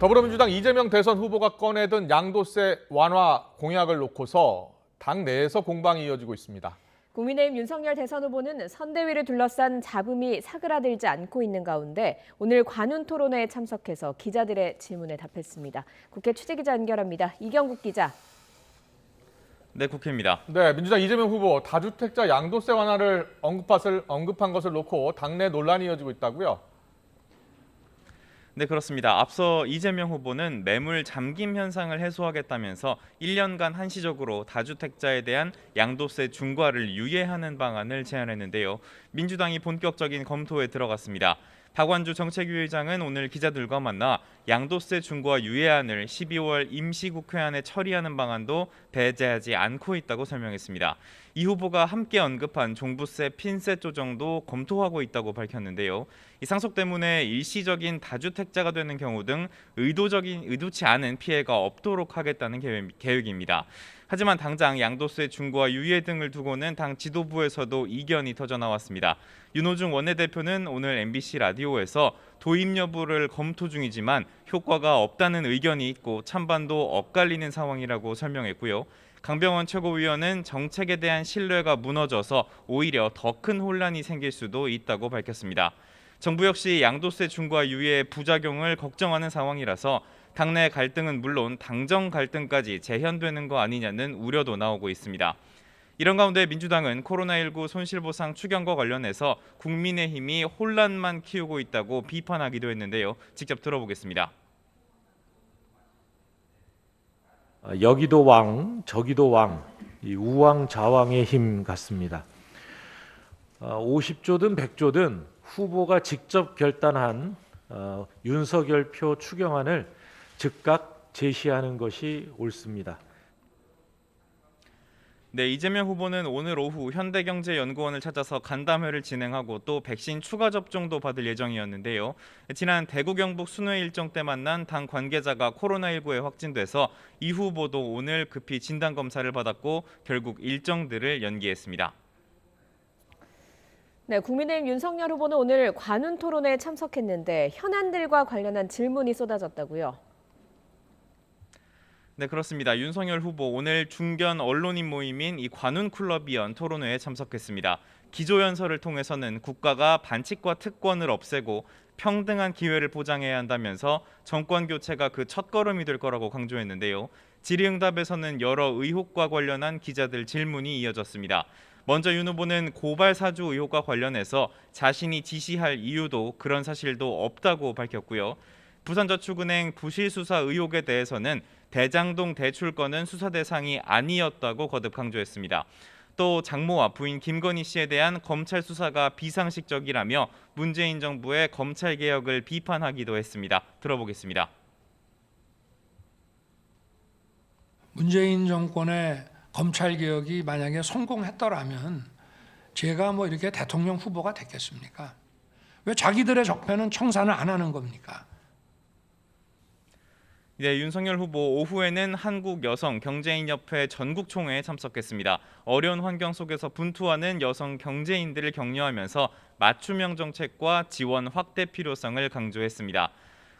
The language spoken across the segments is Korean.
더불어민주당 이재명 대선 후보가 꺼내든 양도세 완화 공약을 놓고서 당 내에서 공방이 이어지고 있습니다. 국민의힘 윤석열 대선 후보는 선대위를 둘러싼 잡음이 사그라들지 않고 있는 가운데 오늘 관훈 토론회에 참석해서 기자들의 질문에 답했습니다. 국회 취재기자 연결합니다. 이경국 기자. 네, 국회입니다. 네, 민주당 이재명 후보 다주택자 양도세 완화를 언급한 것을 놓고 당내 논란이 이어지고 있다고요? 네, 그렇습니다. 앞서 이재명 후보는 매물 잠김 현상을 해소하겠다면서 1년간 한시적으로 다주택자에 대한 양도세 중과를 유예하는 방안을 제안했는데요. 민주당이 본격적인 검토에 들어갔습니다. 박완주 정책위의장은 오늘 기자들과 만나 양도세 중과 유예안을 12월 임시국회안에 처리하는 방안도 배제하지 않고 있다고 설명했습니다. 이 후보가 함께 언급한 종부세, 핀세 조정도 검토하고 있다고 밝혔는데요. 이 상속 때문에 일시적인 다주택자가 되는 경우 등 의도치 않은 피해가 없도록 하겠다는 계획입니다. 하지만 당장 양도세 중과 유예 등을 두고는 당 지도부에서도 이견이 터져 나왔습니다. 윤호중 원내대표는 오늘 MBC 라디오에서 도입 여부를 검토 중이지만 효과가 없다는 의견이 있고 찬반도 엇갈리는 상황이라고 설명했고요. 강병원 최고위원은 정책에 대한 신뢰가 무너져서 오히려 더 큰 혼란이 생길 수도 있다고 밝혔습니다. 정부 역시 양도세 중과 유예의 부작용을 걱정하는 상황이라서 당내 갈등은 물론 당정 갈등까지 재현되는 거 아니냐는 우려도 나오고 있습니다. 이런 가운데 민주당은 코로나19 손실보상 추경과 관련해서 국민의힘이 혼란만 키우고 있다고 비판하기도 했는데요. 직접 들어보겠습니다. 여기도 왕, 저기도 왕, 이 우왕좌왕의 힘 같습니다. 50조든 100조든 후보가 직접 결단한 윤석열표 추경안을 즉각 제시하는 것이 옳습니다. 네, 이재명 후보는 오늘 오후 현대경제연구원을 찾아서 간담회를 진행하고 또 백신 추가 접종도 받을 예정이었는데요. 지난 대구 경북 순회 일정 때 만난 당 관계자가 코로나19에 확진돼서 이 후보도 오늘 급히 진단검사를 받았고 결국 일정들을 연기했습니다. 네, 국민의힘 윤석열 후보는 오늘 관훈 토론회에 참석했는데 현안들과 관련한 질문이 쏟아졌다고요? 네, 그렇습니다. 윤석열 후보 오늘 중견 언론인 모임인 이 관훈클럽이 연 토론회에 참석했습니다. 기조연설을 통해서는 국가가 반칙과 특권을 없애고 평등한 기회를 보장해야 한다면서 정권 교체가 그 첫걸음이 될 거라고 강조했는데요. 질의응답에서는 여러 의혹과 관련한 기자들 질문이 이어졌습니다. 먼저 윤 후보는 고발 사주 의혹과 관련해서 자신이 지시할 이유도 그런 사실도 없다고 밝혔고요. 부산저축은행 부실 수사 의혹에 대해서는 대장동 대출 건은 수사 대상이 아니었다고 거듭 강조했습니다. 또 장모와 부인 김건희 씨에 대한 검찰 수사가 비상식적이라며 문재인 정부의 검찰 개혁을 비판하기도 했습니다. 들어보겠습니다. 문재인 정권의 검찰 개혁이 만약에 성공했더라면 제가 이렇게 대통령 후보가 됐겠습니까? 왜 자기들의 적폐는 청산을 안 하는 겁니까? 네, 윤석열 후보 오후에는 한국여성경제인협회 전국총회에 참석했습니다. 어려운 환경 속에서 분투하는 여성 경제인들을 격려하면서 맞춤형 정책과 지원 확대 필요성을 강조했습니다.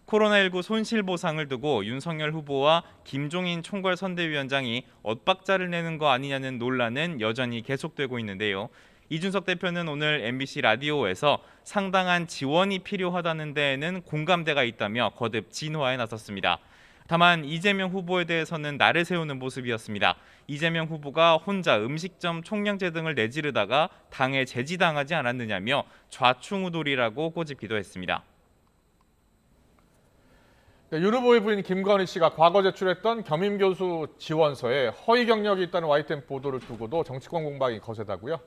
코로나19 손실보상을 두고 윤석열 후보와 김종인 총괄선대위원장이 엇박자를 내는 거 아니냐는 논란은 여전히 계속되고 있는데요. 이준석 대표는 오늘 MBC 라디오에서 상당한 지원이 필요하다는 데에는 공감대가 있다며 거듭 진화에 나섰습니다. 다만 이재명 후보에 대해서는 날을 세우는 모습이었습니다. 이재명 후보가 혼자 음식점 총량제 등을 내지르다가 당에 제지당하지 않았느냐며 좌충우돌이라고 꼬집기도 했습니다. 네, 윤 후보의 부인 김건희 씨가 과거 제출했던 겸임 교수 지원서에 허위 경력이 있다는 YTN 보도를 두고도 정치권 공방이 거세다고요?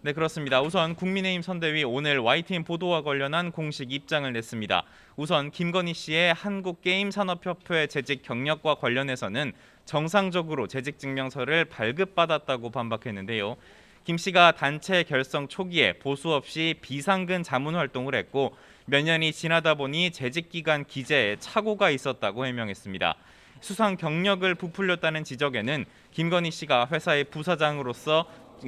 네, 그렇습니다. 우선 국민의힘 선대위 오늘 YTN 보도와 관련한 공식 입장을 냈습니다. 우선 김건희 씨의 한국게임산업협회 재직 경력과 관련해서는 정상적으로 재직증명서를 발급받았다고 반박했는데요. 김 씨가 단체 결성 초기에 보수 없이 비상근 자문 활동을 했고 몇 년이 지나다 보니 재직기간 기재에 착오가 있었다고 해명했습니다. 수상 경력을 부풀렸다는 지적에는 김건희 씨가 회사의 부사장으로서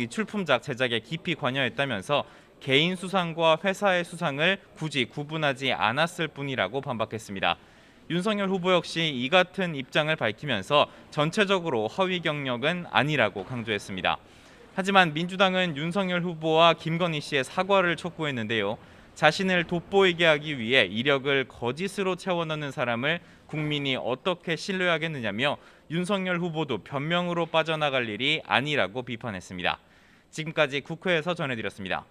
출품작 제작에 깊이 관여했다면서 개인 수상과 회사의 수상을 굳이 구분하지 않았을 뿐이라고 반박했습니다. 윤석열 후보 역시 이 같은 입장을 밝히면서 전체적으로 허위 경력은 아니라고 강조했습니다. 하지만 민주당은 윤석열 후보와 김건희 씨의 사과를 촉구했는데요. 자신을 돋보이게 하기 위해 이력을 거짓으로 채워넣는 사람을 국민이 어떻게 신뢰하겠느냐며 윤석열 후보도 변명으로 빠져나갈 일이 아니라고 비판했습니다. 지금까지 국회에서 전해드렸습니다.